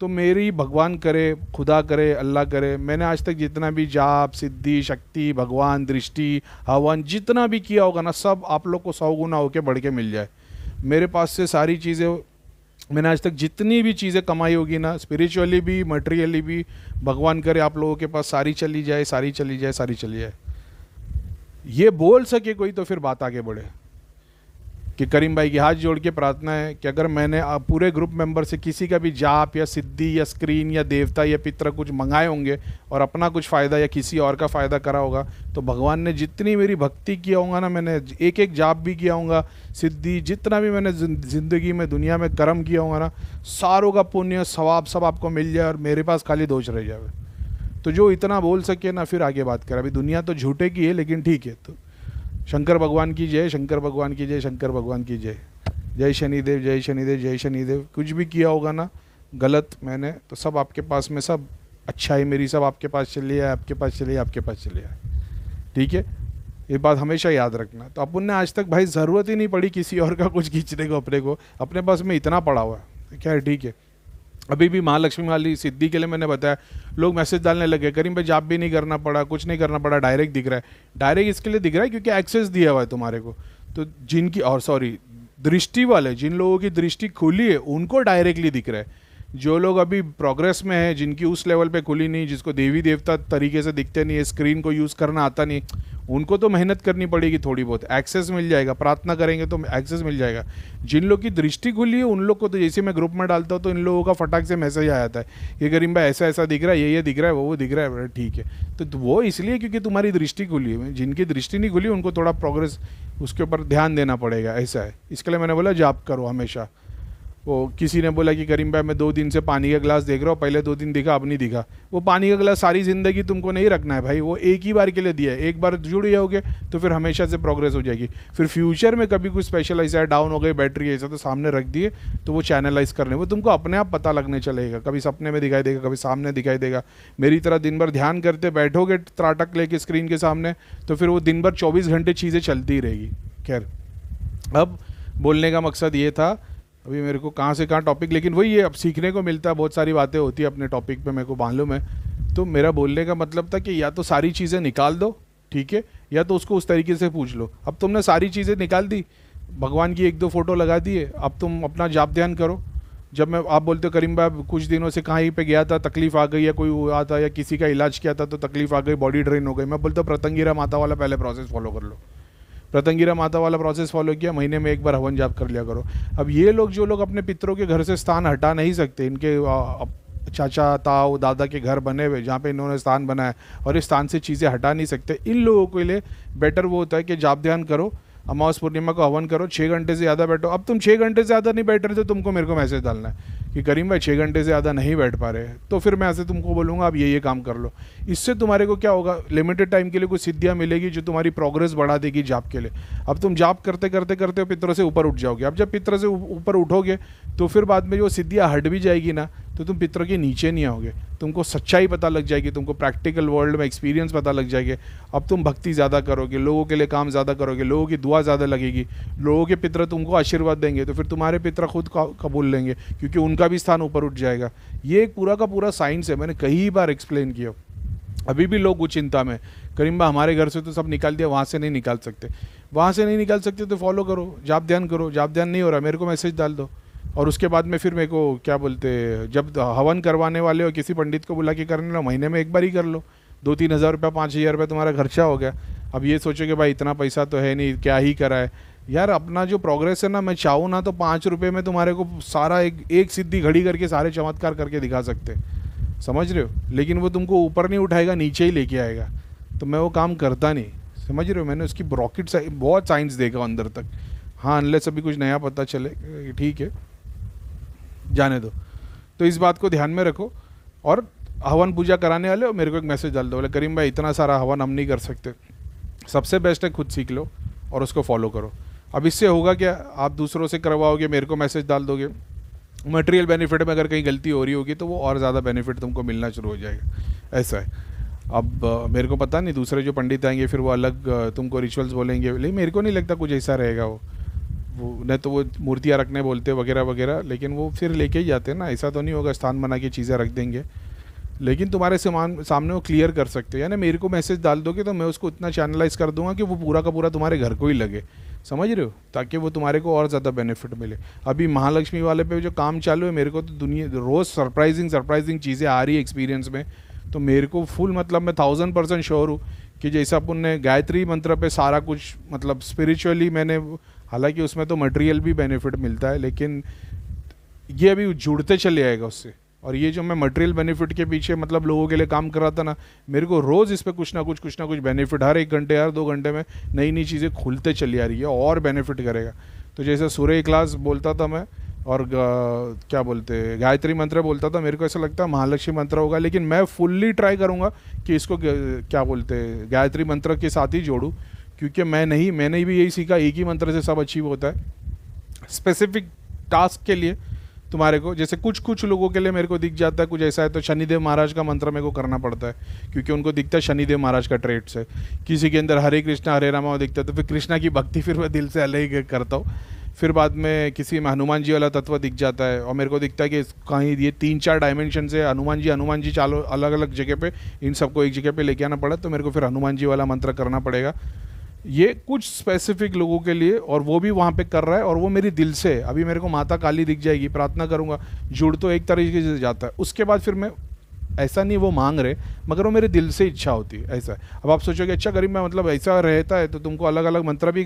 तो मेरी भगवान करे, खुदा करे, अल्लाह करे, मैंने आज तक जितना भी जाप, सिद्धि, शक्ति, भगवान, दृष्टि, हवन जितना भी किया होगा ना, सब आप लोग को 100 गुना होके बढ़ के मिल जाए। मेरे पास से सारी चीज़ें, मैंने आज तक जितनी भी चीज़ें कमाई होगी ना, स्पिरिचुअली भी मटेरियली भी, भगवान करे आप लोगों के पास सारी चली जाए, सारी चली जाए, सारी चली जाए। ये बोल सके कोई तो फिर बात आगे बढ़े। कि करीम भाई की हाथ जोड़ के प्रार्थना है कि अगर मैंने पूरे ग्रुप मेंबर से किसी का भी जाप या सिद्धि या स्क्रीन या देवता या पितर कुछ मंगाए होंगे और अपना कुछ फ़ायदा या किसी और का फ़ायदा करा होगा, तो भगवान ने जितनी मेरी भक्ति किया होगा ना, मैंने एक एक जाप भी किया होगा, सिद्धि, जितना भी मैंने ज़िंदगी में दुनिया में कर्म किया होगा ना, सारों का पुण्य सवाब सब आपको मिल जाए और मेरे पास खाली दोष रह जाए। तो जो इतना बोल सके ना, फिर आगे बात करें। अभी दुनिया तो झूठे की है, लेकिन ठीक है। तो शंकर भगवान की जय, शंकर भगवान की जय, शंकर भगवान की जय। जय शनिदेव, जय शनिदेव, जय शनिदेव। कुछ भी किया होगा ना गलत मैंने, तो सब आपके पास में, सब अच्छाई मेरी सब आपके पास चली आए, आपके पास चली, आपके पास चली आए। ठीक है, ये बात हमेशा याद रखना। तो अपन ने आज तक भाई ज़रूरत ही नहीं पड़ी किसी और का कुछ खींचने को, अपने पास में इतना पड़ा हुआ है। क्या है, ठीक है। अभी भी महालक्ष्मी वाली सिद्धि के लिए मैंने बताया, लोग मैसेज डालने लगे, करीम भाई जाप भी नहीं करना पड़ा, कुछ नहीं करना पड़ा, डायरेक्ट दिख रहा है। डायरेक्ट इसके लिए दिख रहा है क्योंकि एक्सेस दिया हुआ है तुम्हारे को। तो जिनकी, और सॉरी, दृष्टि वाले, जिन लोगों की दृष्टि खुली है उनको डायरेक्टली दिख रहा है। जो लोग अभी प्रोग्रेस में है, जिनकी उस लेवल पे खुली नहीं, जिसको देवी देवता तरीके से दिखते नहीं है, स्क्रीन को यूज़ करना आता नहीं, उनको तो मेहनत करनी पड़ेगी थोड़ी बहुत। एक्सेस मिल जाएगा, प्रार्थना करेंगे तो एक्सेस मिल जाएगा। जिन लोग की दृष्टि खुली है उन लोग को तो, जैसे मैं ग्रुप में डालता हूँ तो इन लोगों का फटाक से मैसेज आ जाता है कि करीम भाई ऐसा ऐसा दिख रहा है, ये दिख रहा है, वो दिख रहा है। ठीक है, तो वो इसलिए क्योंकि तुम्हारी दृष्टि खुली है। जिनकी दृष्टि नहीं खुली उनको थोड़ा प्रोग्रेस उसके ऊपर ध्यान देना पड़ेगा, ऐसा है। इसके लिए मैंने बोला जाप करो हमेशा। वो किसी ने बोला कि करीम भाई मैं 2 दिन से पानी का गिलास देख रहा हूँ, पहले 2 दिन दिखा, अब नहीं दिखा। वो पानी का गिलास सारी ज़िंदगी तुमको नहीं रखना है भाई, वो एक ही बार के लिए दिया है। एक बार जुड़ जाओगे तो फिर हमेशा से प्रोग्रेस हो जाएगी। फिर फ्यूचर में कभी कुछ स्पेशल ऐसा है, डाउन हो गई बैटरी ऐसा, तो सामने रख दिए तो वो चैनलाइज करने, वो तुमको अपने आप पता लगने चलेगा। कभी सपने में दिखाई देगा, कभी सामने दिखाई देगा। मेरी तरह दिन भर ध्यान करते बैठोगे त्राटक लेके स्क्रीन के सामने, तो फिर वो दिन भर 24 घंटे चीज़ें चलती ही रहेगी। खैर, अब बोलने का मकसद ये था, अभी मेरे को कहाँ से कहाँ टॉपिक, लेकिन वही है, अब सीखने को मिलता है, बहुत सारी बातें होती है अपने टॉपिक पे, मेरे को मालूम है। तो मेरा बोलने का मतलब था कि या तो सारी चीज़ें निकाल दो, ठीक है, या तो उसको उस तरीके से पूछ लो। अब तुमने सारी चीज़ें निकाल दी, भगवान की 1-2 फ़ोटो लगा दिए, अब तुम अपना जाप ध्यान करो। जब मैं, आप बोलते हो करीम भाई कुछ दिनों से कहीं पे गया था, तकलीफ आ गई, या कोई हुआ था, या किसी का इलाज किया था तो तकलीफ आ गई, बॉडी ड्रेन हो गई, मैं बोलता हूँ प्रतंगिरा माता वाला पहले प्रोसेस फॉलो कर लो। प्रतंगिरा माता वाला प्रोसेस फॉलो किया, महीने में 1 बार हवन जाप कर लिया करो। अब ये लोग, जो लोग अपने पितरों के घर से स्थान हटा नहीं सकते, इनके चाचा ताऊ दादा के घर बने हुए जहाँ पे इन्होंने स्थान बनाया, और इस स्थान से चीज़ें हटा नहीं सकते, इन लोगों के लिए बेटर वो होता है कि जाप ध्यान करो, अमावस पूर्णिमा को हवन करो, 6 घंटे से ज़्यादा बैठो। अब तुम 6 घंटे से ज़्यादा नहीं बैठ रहे तो तुमको मेरे को मैसेज डालना है कि करीम भाई 6 घंटे से ज़्यादा नहीं बैठ पा रहे, तो फिर मैं ऐसे तुमको बोलूँगा अब ये काम कर लो। इससे तुम्हारे को क्या होगा, लिमिटेड टाइम के लिए कुछ सिद्धियाँ मिलेगी जो तुम्हारी प्रोग्रेस बढ़ा देगी जाप के लिए। अब तुम जाप करते करते करते पितरों से ऊपर उठ जाओगे। अब जब पितर से ऊपर उठोगे तो फिर बाद में जो सिद्धियाँ हट भी जाएगी ना, तो तुम पितर के नीचे नहीं आओगे, तुमको सच्चाई पता लग जाएगी, तुमको प्रैक्टिकल वर्ल्ड में एक्सपीरियंस पता लग जाएगी। अब तुम भक्ति ज़्यादा करोगे, लोगों के लिए काम ज़्यादा करोगे, लोगों की दुआ ज़्यादा लगेगी, लोगों के पितर तुमको आशीर्वाद देंगे, तो फिर तुम्हारे पितर खुद कबूल लेंगे क्योंकि उनका भी स्थान ऊपर उठ जाएगा। ये एक पूरा का पूरा साइंस है, मैंने कई बार एक्सप्लेन किया। अभी भी लोग चिंता में, करीम भाई हमारे घर से तो सब निकाल दिया, वहाँ से नहीं निकाल सकते, वहाँ से नहीं निकाल सकते तो फॉलो करो, जाप ध्यान करो। जाप ध्यान नहीं हो रहा, मेरे को मैसेज डाल दो, और उसके बाद में फिर मेरे को क्या बोलते, जब हवन करवाने वाले हो किसी पंडित को बुला के करने लो, महीने में 1 बार ही कर लो, 2-3 हज़ार रुपये 5,000 रुपये तुम्हारा खर्चा हो गया। अब ये सोचो कि भाई इतना पैसा तो है नहीं, क्या ही करा है यार। अपना जो प्रोग्रेस है ना, मैं चाहूँ ना तो 5 रुपये में तुम्हारे को सारा एक सिद्धि घड़ी करके सारे चमत्कार करके दिखा सकते, समझ रहे हो। लेकिन वो तुमको ऊपर नहीं उठाएगा, नीचे ही लेके आएगा, तो मैं वो काम करता नहीं, समझ रहे हो। मैंने उसकी रॉकेट बहुत साइंस देखा अंदर तक। हाँ, अनलेस अभी कुछ नया पता चले, ठीक है, जाने दो। तो इस बात को ध्यान में रखो। और हवन पूजा कराने वाले हो, मेरे को एक मैसेज डाल दो, बोले करीम भाई इतना सारा हवन हम नहीं कर सकते। सबसे बेस्ट है खुद सीख लो और उसको फॉलो करो। अब इससे होगा क्या, आप दूसरों से करवाओगे, मेरे को मैसेज डाल दोगे, मटेरियल बेनिफिट में अगर कहीं गलती हो रही होगी तो वो और ज़्यादा बेनिफिट तुमको मिलना शुरू हो जाएगा, ऐसा है। अब मेरे को पता नहीं, दूसरे जो पंडित आएंगे फिर वो अलग तुमको रिचुअल्स बोलेंगे, लेकिन मेरे को नहीं लगता कुछ ऐसा रहेगा। वो नहीं तो वो मूर्तियाँ रखने बोलते वगैरह वगैरह, लेकिन वो फिर लेके ही जाते हैं ना, ऐसा तो नहीं होगा स्थान बना के चीज़ें रख देंगे। लेकिन तुम्हारे सामने वो क्लियर कर सकते हैं, यानी मेरे को मैसेज डाल दोगे तो मैं उसको इतना चैनलाइज कर दूंगा कि वो पूरा का पूरा तुम्हारे घर को ही लगे। समझ रहे हो, ताकि वो तुम्हारे को और ज़्यादा बेनिफिट मिले। अभी महालक्ष्मी वाले पे जो काम चालू है, मेरे को तो दुनिया रोज़ सरप्राइजिंग चीज़ें आ रही है एक्सपीरियंस में। तो मेरे को फुल मतलब मैं 1000% श्योर हूँ कि जैसा अपन ने गायत्री मंत्र पे सारा कुछ मतलब स्पिरिचुअली मैंने, हालांकि उसमें तो मटेरियल भी बेनिफिट मिलता है, लेकिन ये अभी जुड़ते चले आएगा उससे। और ये जो मैं मटेरियल बेनिफिट के पीछे मतलब लोगों के लिए काम कर रहा था ना, मेरे को रोज़ इस पर कुछ ना कुछ बेनिफिट हर 1 घंटे हर 2 घंटे में नई नई चीज़ें खुलते चली आ रही है और बेनिफिट करेगा। तो जैसे सूर्य क्लास बोलता था मैं, और क्या बोलते गायत्री मंत्र बोलता था, मेरे को ऐसा लगता है महालक्ष्मी मंत्र होगा, लेकिन मैं फुल्ली ट्राई करूँगा कि इसको क्या बोलते गायत्री मंत्र के साथ ही जोड़ूँ, क्योंकि मैंने भी यही सीखा, एक ही मंत्र से सब अचीव होता है। स्पेसिफिक टास्क के लिए तुम्हारे को, जैसे कुछ लोगों के लिए मेरे को दिख जाता है कुछ ऐसा है, तो शनिदेव महाराज का मंत्र मेरे को करना पड़ता है, क्योंकि उनको दिखता है शनिदेव महाराज का ट्रेट्स है। किसी के अंदर हरे कृष्णा हरे रामा दिखता है, तो फिर कृष्णा की भक्ति फिर मैं दिल से अलग ही करता हूँ। फिर बाद में किसी में हनुमान जी वाला तत्व दिख जाता है, और मेरे को दिखता है कि कहीं ये 3-4 डायमेंशन से हनुमान जी चालो अलग अलग जगह पे, इन सबको एक जगह पे लेके आना पड़ा, तो मेरे को फिर हनुमान जी वाला मंत्र करना पड़ेगा। ये कुछ स्पेसिफिक लोगों के लिए, और वो भी वहाँ पे कर रहा है, और वो मेरी दिल से। अभी मेरे को माता काली दिख जाएगी, प्रार्थना करूँगा, जुड़ तो एक तरीके से जाता है। उसके बाद फिर मैं, ऐसा नहीं वो मांग रहे, मगर वो मेरे दिल से इच्छा होती है, ऐसा है। अब आप सोचोगे अच्छा करीब मैं मतलब ऐसा रहता है तो तुमको अलग अलग मंत्र भी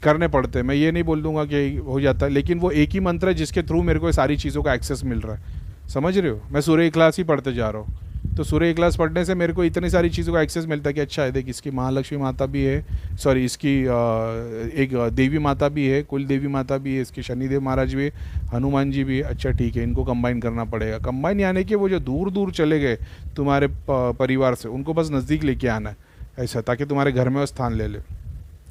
करने पड़ते, मैं ये नहीं बोल दूंगा कि हो जाता है, लेकिन वो एक ही मंत्र है जिसके थ्रू मेरे को ये सारी चीज़ों का एक्सेस मिल रहा है। समझ रहे हो, मैं सूर्य इखलास ही पढ़ते जा रहा हूँ, तो सूर्य इखलास पढ़ने से मेरे को इतनी सारी चीज़ों का एक्सेस मिलता है कि अच्छा है, देख इसकी महालक्ष्मी माता भी है, सॉरी इसकी एक देवी माता भी है, कुल देवी माता भी है, इसके शनिदेव महाराज भी है, हनुमान जी भी है। अच्छा ठीक है, इनको कंबाइन करना पड़ेगा। कंबाइन यानी कि वो जो दूर दूर चले गए तुम्हारे परिवार से, उनको बस नज़दीक लेके आना है, ऐसा, ताकि तुम्हारे घर में वो स्थान ले ले।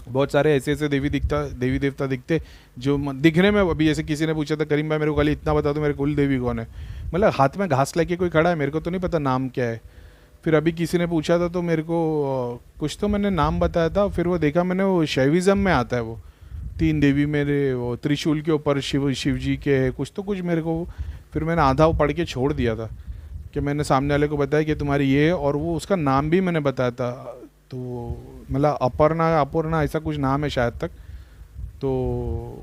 बहुत सारे ऐसे ऐसे देवी देवता दिखते जो दिखने में, अभी जैसे किसी ने पूछा था करीम भाई मेरे को खाली इतना बता दो मेरे कुल देवी कौन है, मतलब हाथ में घास लेके कोई खड़ा है, मेरे को तो नहीं पता नाम क्या है। फिर अभी किसी ने पूछा था तो मेरे को कुछ तो मैंने नाम बताया था, फिर वो देखा मैंने, वो शैविज़म में आता है वो 3 देवी मेरे, वो त्रिशूल के ऊपर शिव जी के कुछ तो कुछ मेरे को, फिर मैंने आधा वो पढ़ के छोड़ दिया था कि मैंने सामने वाले को बताया कि तुम्हारी ये है, और वो उसका नाम भी मैंने बताया था, तो मतलब अपर्णा ऐसा कुछ नाम है शायद तक। तो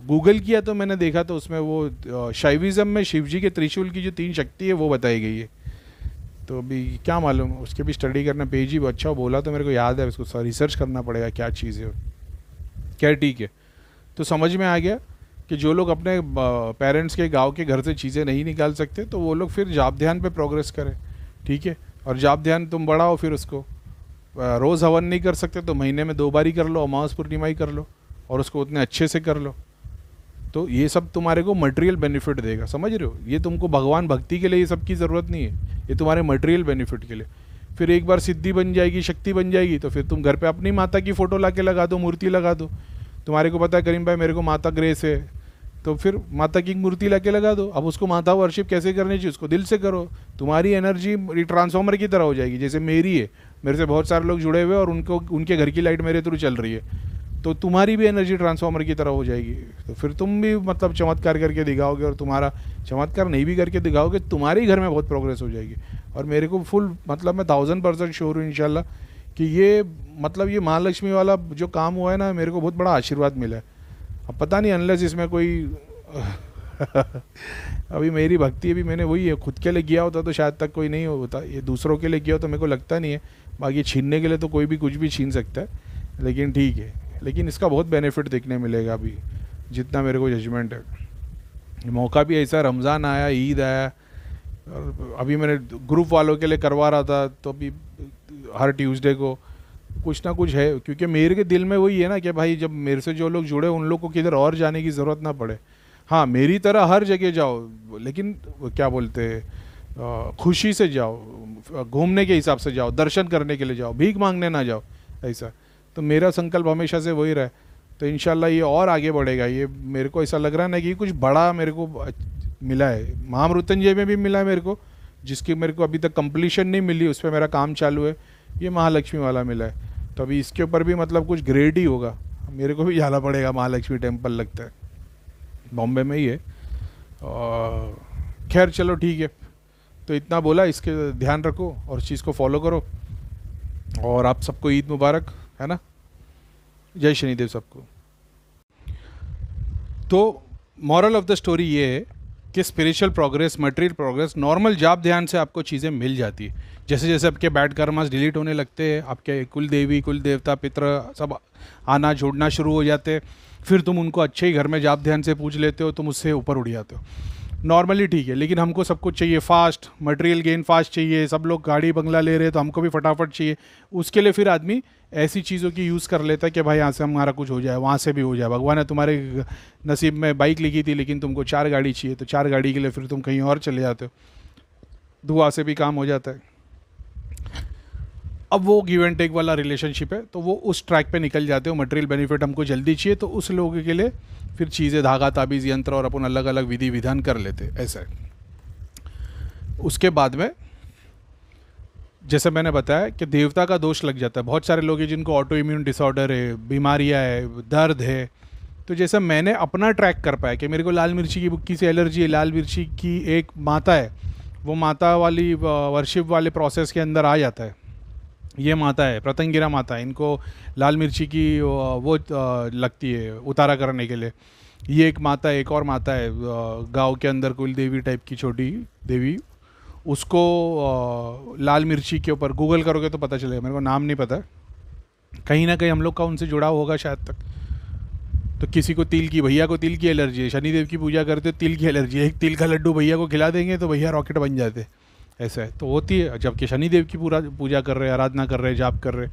गूगल किया तो मैंने देखा तो उसमें वो शैविज़म में शिव जी के त्रिशूल की जो 3 शक्ति है वो बताई गई है। तो अभी क्या मालूम, उसके भी स्टडी करना, पेज ही अच्छा बोला तो मेरे को याद है, उसको रिसर्च करना पड़ेगा क्या चीज़ है क्या। ठीक है, तो समझ में आ गया कि जो लोग अपने पेरेंट्स के गांव के घर से चीज़ें नहीं निकाल सकते तो वो लोग फिर जाप ध्यान पे प्रोग्रेस करें, ठीक है। और जाप ध्यान तुम बढ़ाओ, फिर उसको रोज़ हवन नहीं कर सकते तो महीने में 2 बार ही कर लो, अमावस पूर्णिमा ही कर लो, और उसको उतने अच्छे से कर लो। तो ये सब तुम्हारे को मटेरियल बेनिफिट देगा, समझ रहे हो। ये तुमको भगवान भक्ति के लिए ये सब की ज़रूरत नहीं है, ये तुम्हारे मटेरियल बेनिफिट के लिए। फिर एक बार सिद्धि बन जाएगी, शक्ति बन जाएगी, तो फिर तुम घर पे अपनी माता की फ़ोटो ला के लगा दो, मूर्ति लगा दो। तुम्हारे को पता है करीम भाई मेरे को माता ग्रेस है, तो फिर माता की मूर्ति ला के लगा दो। अब उसको माता वर्शिप कैसे करनी चाहिए, उसको दिल से करो, तुम्हारी एनर्जी ट्रांसफॉर्मर की तरह हो जाएगी, जैसे मेरी है। मेरे से बहुत सारे लोग जुड़े हुए और उनके घर की लाइट मेरे थ्रू चल रही है, तो तुम्हारी भी एनर्जी ट्रांसफॉर्मर की तरह हो जाएगी। तो फिर तुम भी मतलब चमत्कार करके दिखाओगे, और तुम्हारा चमत्कार नहीं भी करके दिखाओगे, तुम्हारे ही घर में बहुत प्रोग्रेस हो जाएगी। और मेरे को फुल मतलब मैं 1000% श्योर हूँ इंशाल्लाह कि ये मतलब ये महालक्ष्मी वाला जो काम हुआ है ना, मेरे को बहुत बड़ा आशीर्वाद मिला है। अब पता नहीं अनलेस इसमें कोई अभी मेरी भक्ति अभी मैंने वही है, खुद के लिए किया होता तो शायद तक कोई नहीं होता, ये दूसरों के लिए किया हो तो मेरे को लगता नहीं है। बाकी छीनने के लिए तो कोई भी कुछ भी छीन सकता है, लेकिन ठीक है, लेकिन इसका बहुत बेनिफिट देखने मिलेगा अभी जितना मेरे को जजमेंट है। मौका भी ऐसा, रमज़ान आया, ईद आया, और अभी मैंने ग्रुप वालों के लिए करवा रहा था, तो अभी हर ट्यूसडे को कुछ ना कुछ है, क्योंकि मेरे के दिल में वही है ना कि भाई जब मेरे से जो लोग जुड़े उन लोग को किधर और जाने की ज़रूरत ना पड़े। हाँ, मेरी तरह हर जगह जाओ, लेकिन क्या बोलते हैं खुशी से जाओ, घूमने के हिसाब से जाओ, दर्शन करने के लिए जाओ, भीख मांगने ना जाओ, ऐसा। तो मेरा संकल्प हमेशा से वही रहा, तो इंशाल्लाह ये और आगे बढ़ेगा। ये मेरे को ऐसा लग रहा है ना कि कुछ बड़ा मेरे को मिला है, महामृत्युंजय में भी मिला है मेरे को, जिसकी मेरे को अभी तक कंप्लीशन नहीं मिली, उस पर मेरा काम चालू है। ये महालक्ष्मी वाला मिला है, तो अभी इसके ऊपर भी मतलब कुछ ग्रेड ही होगा, मेरे को भी जाना पड़ेगा। महालक्ष्मी टेम्पल लगता है बॉम्बे में ही है। खैर चलो ठीक है, तो इतना बोला, इसके ध्यान रखो और इस चीज़ को फॉलो करो, और आप सबको ईद मुबारक, है ना। जय शनिदेव सबको। तो मॉरल ऑफ द स्टोरी ये है कि spiritual progress, material progress, normal जाप ध्यान से आपको चीज़ें मिल जाती है। जैसे जैसे आपके बैड कर्मास डिलीट होने लगते हैं, आपके कुल देवी, कुल देवता, पितर सब आना जुड़ना शुरू हो जाते हैं, फिर तुम उनको अच्छे ही घर में जाप ध्यान से पूछ लेते हो, तुम उससे ऊपर उड़ जाते हो। नॉर्मली ठीक है, लेकिन हमको सब कुछ चाहिए फास्ट, मटेरियल गेन फास्ट चाहिए, सब लोग गाड़ी बंगला ले रहे हैं तो हमको भी फटाफट चाहिए। उसके लिए फिर आदमी ऐसी चीज़ों की यूज़ कर लेता है कि भाई यहाँ से हमारा कुछ हो जाए, वहाँ से भी हो जाए। भगवान ने तुम्हारे नसीब में बाइक लिखी थी लेकिन तुमको 4 गाड़ी चाहिए, तो 4 गाड़ी के लिए फिर तुम कहीं और चले जाते हो, दुआ से भी काम हो जाता है। अब वो गिव एंड टेक वाला रिलेशनशिप है, तो वो उस ट्रैक पे निकल जाते हो। मटेरियल बेनिफिट हमको जल्दी चाहिए, तो उस लोगों के लिए फिर चीज़ें, धागा, ताबीज़, यंत्र और अपन अलग अलग विधि विधान कर लेते, ऐसा है। उसके बाद में जैसे मैंने बताया कि देवता का दोष लग जाता है। बहुत सारे लोग हैं जिनको ऑटो इम्यून डिसऑर्डर है, बीमारियां है, दर्द है। तो जैसे मैंने अपना ट्रैक कर पाया कि मेरे को लाल मिर्ची की बुक्की से एलर्जी है, लाल मिर्ची की एक माता है, वो माता वाली वर्शिप वाले प्रोसेस के अंदर आ जाता है। ये माता है, प्रतंगिरा माता है, इनको लाल मिर्ची की वो लगती है उतारा करने के लिए। ये एक माता है, एक और माता है गांव के अंदर, कुल देवी टाइप की छोटी देवी, उसको लाल मिर्ची के ऊपर गूगल करोगे तो पता चलेगा, मेरे को नाम नहीं पता, कहीं ना कहीं हम लोग का उनसे जुड़ा होगा शायद तक। तो किसी को तिल की, भैया को तिल की एलर्जी है, शनिदेव की पूजा करते हो, तिल की एलर्जी है, एक तिल का लड्डू भैया को खिला देंगे तो भैया रॉकेट बन जाते, ऐसा है। तो होती है, जबकि शनिदेव की पूरा पूजा कर रहे, आराधना कर रहे, जाप कर रहे,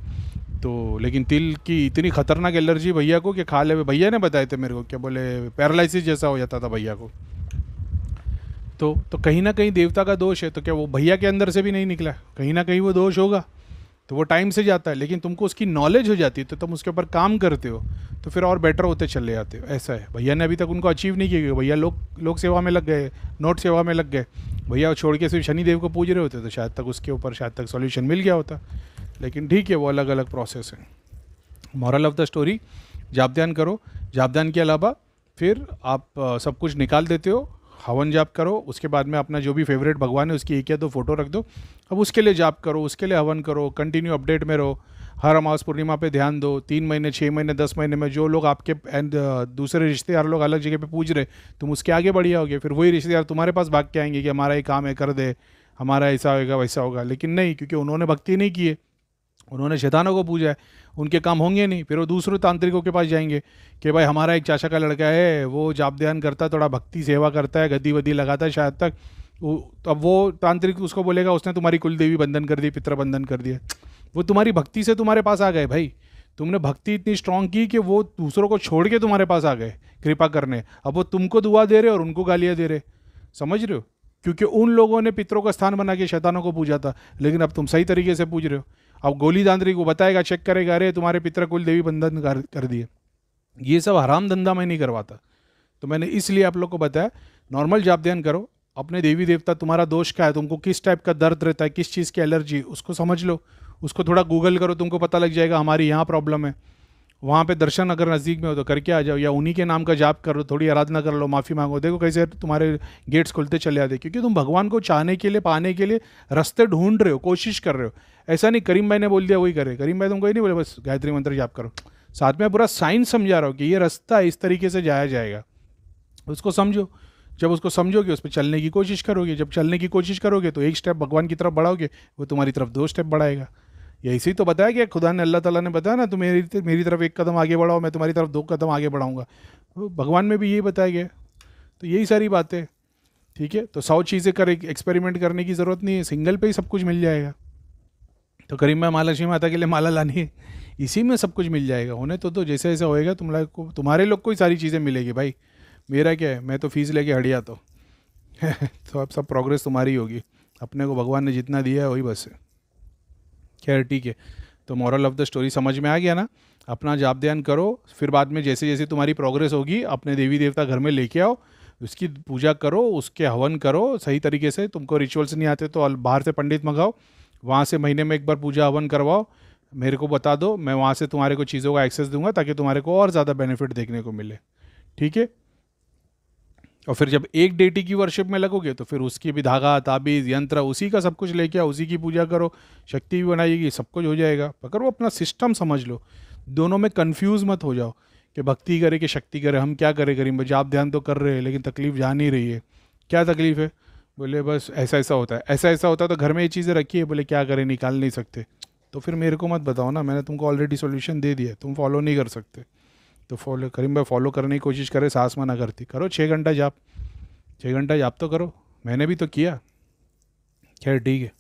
तो लेकिन तिल की इतनी खतरनाक एलर्जी भैया को कि खा ले, भैया ने बताए थे मेरे को, क्या बोले पैरालिसिस जैसा हो जाता था भैया को। तो कहीं ना कहीं देवता का दोष है। तो क्या वो भैया के अंदर से भी नहीं निकला, कहीं ना कहीं वो दोष होगा, तो वो टाइम से जाता है। लेकिन तुमको उसकी नॉलेज हो जाती है तो तुम उसके ऊपर काम करते हो, तो फिर और बेटर होते चले जाते हो, ऐसा है। भैया ने अभी तक उनको अचीव नहीं किया, भैया लोक सेवा में लग गए, नोट सेवा में लग गए, भैया छोड़ के सिर्फ शनिदेव को पूज रहे होते, तो शायद तक उसके ऊपर शायद तक सॉल्यूशन मिल गया होता। लेकिन ठीक है, वो अलग अलग प्रोसेस है। मॉरल ऑफ द स्टोरी, जाप ध्यान करो। जाप ध्यान के अलावा फिर आप सब कुछ निकाल देते हो, हवन जाप करो। उसके बाद में अपना जो भी फेवरेट भगवान है उसकी 1 या 2 फोटो रख दो, अब उसके लिए जाप करो, उसके लिए हवन करो, कंटिन्यू अपडेट में रहो। हर अमावस पूर्णिमा पे ध्यान दो। 3 महीने, 6 महीने, 10 महीने में जो लोग आपके दूसरे रिश्तेदार लोग अलग जगह पे पूज रहे, तुम उसके आगे बढ़ जाओगे। फिर वही रिश्तेदार तुम्हारे पास भाग के आएंगे कि हमारा ये काम है, कर दे, हमारा ऐसा होगा वैसा होगा। लेकिन नहीं, क्योंकि उन्होंने भक्ति नहीं की है, उन्होंने शैतानों को पूजा है, उनके काम होंगे नहीं। फिर वो दूसरे तांत्रिकों के पास जाएंगे कि भाई हमारा एक चाचा का लड़का है, वो जाप ध्यान करता है, थोड़ा भक्ति सेवा करता है, गद्दी वद्दी लगाता है शायद तक। तो अब वो तांत्रिक उसको बोलेगा उसने तुम्हारी कुल देवी बंधन कर दी, पितृ बंधन कर दिया। वो तुम्हारी भक्ति से तुम्हारे पास आ गए भाई, तुमने भक्ति इतनी स्ट्रांग की कि वो दूसरों को छोड़ के तुम्हारे पास आ गए कृपा करने। अब वो तुमको दुआ दे रहे और उनको गालियाँ दे रहे, समझ रहे हो? क्योंकि उन लोगों ने पितरों का स्थान बना के शैतानों को पूजा था, लेकिन अब तुम सही तरीके से पूज रहे हो। अब गोली तांत्रिक को बताएगा, चेक करेगा, अरे तुम्हारे पितर कुल देवी बंधन कर दिए। ये सब हराम धंधा मैं नहीं करवाता, तो मैंने इसलिए आप लोग को बताया नॉर्मल जाप ध्यान करो। अपने देवी देवता, तुम्हारा दोष क्या है, तुमको किस टाइप का दर्द रहता है, किस चीज़ की एलर्जी, उसको समझ लो, उसको थोड़ा गूगल करो, तुमको पता लग जाएगा हमारी यहाँ प्रॉब्लम है। वहाँ पे दर्शन अगर नज़दीक में हो तो करके आ जाओ, या उन्हीं के नाम का जाप करो, थोड़ी आराधना कर लो, माफ़ी मांगो, देखो कैसे तुम्हारे गेट्स खुलते चले आते। क्योंकि तुम भगवान को चाहने के लिए, पाने के लिए रास्ते ढूंढ रहे हो, कोशिश कर रहे हो। ऐसा नहीं करीम भाई ने बोल दिया वही करे, करीम भाई तुमको ही नहीं बोले बस गायत्री मंत्र जाप करो, साथ में पूरा साइंस समझा रहा हो कि ये रास्ता इस तरीके से जाया जाएगा, उसको समझो। जब उसको समझोगे उस पर चलने की कोशिश करोगे, जब चलने की कोशिश करोगे तो एक स्टेप भगवान की तरफ बढ़ाओगे, वो तुम्हारी तरफ 2 स्टेप बढ़ाएगा। यही से तो बताया कि खुदा ने, अल्लाह ताला ने बताया ना, तुम मेरी तरफ 1 कदम आगे बढ़ाओ, मैं तुम्हारी तरफ 2 कदम आगे बढ़ाऊंगा। भगवान में भी यही बताया गया। तो यही सारी बातें, ठीक है। तो 100 चीज़ें कर एक्सपेरिमेंट करने की ज़रूरत नहीं है, सिंगल पे ही सब कुछ मिल जाएगा। तो करीम भाई महालक्ष्मी माता के लिए माला लानी है, इसी में सब कुछ मिल जाएगा। होने तो जैसे जैसे होएगा तुम्हारे लोग को ही सारी चीज़ें मिलेगी भाई। मेरा क्या है, मैं तो फीस लेके हटिया तो तो अब सब प्रोग्रेस तुम्हारी होगी, अपने को भगवान ने जितना दिया है वही बस है। खैर ठीक है, तो मॉरल ऑफ द स्टोरी समझ में आ गया ना। अपना जाप ध्यान करो, फिर बाद में जैसे जैसे तुम्हारी प्रोग्रेस होगी अपने देवी देवता घर में लेके आओ, उसकी पूजा करो, उसके हवन करो सही तरीके से। तुमको रिचुअल्स नहीं आते तो बाहर से पंडित मंगाओ, वहाँ से महीने में 1 बार पूजा हवन करवाओ, मेरे को बता दो, मैं वहाँ से तुम्हारे को चीज़ों का एक्सेस दूंगा ताकि तुम्हारे को और ज़्यादा बेनिफिट देखने को मिले, ठीक है। और फिर जब एक डेटी की वर्शिप में लगोगे तो फिर उसकी भी धागा, ताबीज़, यंत्र, उसी का सब कुछ लेके आओ, उसी की पूजा करो, शक्ति भी बनाएगी, सब कुछ हो जाएगा। अगर वो अपना सिस्टम समझ लो दोनों में कंफ्यूज मत हो जाओ कि भक्ति करे कि शक्ति करे, हम क्या करें करीम भाई, आप ध्यान तो कर रहे हैं लेकिन तकलीफ जा नहीं रही है। क्या तकलीफ है? बोले बस ऐसा ऐसा होता है, ऐसा ऐसा होता है तो घर में ये चीज़ें रखी है। बोले क्या करें, निकाल नहीं सकते। तो फिर मेरे को मत बताओ ना, मैंने तुमको ऑलरेडी सॉल्यूशन दे दिया है, तुम फॉलो नहीं कर सकते। तो फॉलो करीम भाई, फॉलो करने की कोशिश करे, सास मना करती, करो 6 घंटा जाप, 6 घंटा जाप तो करो, मैंने भी तो किया। खैर ठीक है।